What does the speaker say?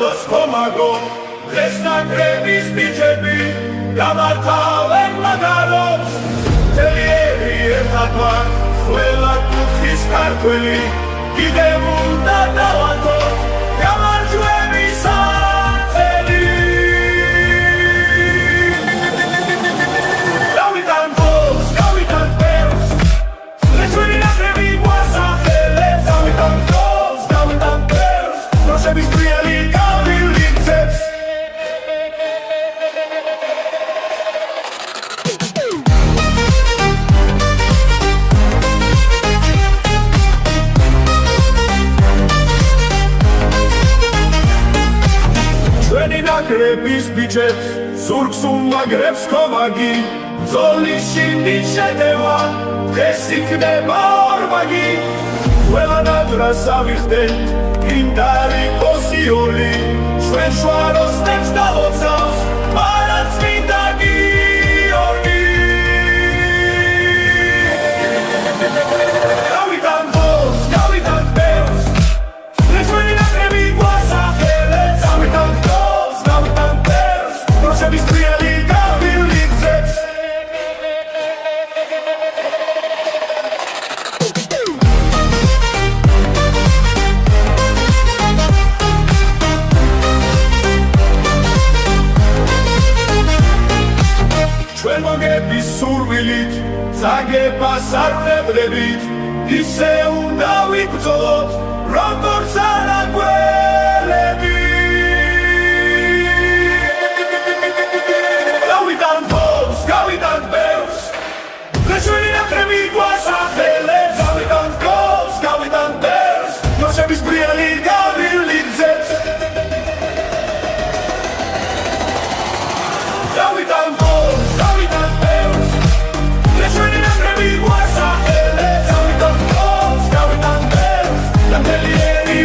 los komago Resna kremis bicebi Gamartalen magalos Telieri ertatvan Fuela kutkis karkweli Gidemunda davatot Gamarjuemi santeli Gavitan Bols, Gavitan Pels Lećveni nakrevi Guasa Helec Gavitan Bols, Gavitan Pels Proszę byś prijeli Gavil Linceps Nagrebis biceps, zurgs umagrebs komagi Zolis shindi shedeva, დღეს იქნება ორმაგი Ყველან ადრას ავიხდეთ, იმდარი კოსიოლი ჩვენ შვაროსნებს დავოცავს, მარად წმინდა გიორგი გავიდან ბოლს, გავიდან პელს ლეჩვენი ნაკრები გვასახელებს გავიდან ბოლს, გავიდან პელს პროშების ტრიალი გავილიძებს ჩვენ მოგების სურვილით, წაგებას არ ვნებდებით ისე უნდა ვიბრძოლოთ, როგორც არაგველები გავიდან ბოლს, გავიდან პელს ლეჩვენი ნაკრები გვასახელებს გავიდან გოლს, გავიდან პელს ნოშების ბრიალი გავილიძებს გავიდან ბოლს, გავიდან პელს ლეჩვენი ნაკრები გვასახელებს გავიდან გოლს, გავიდან პელს და მდელიერი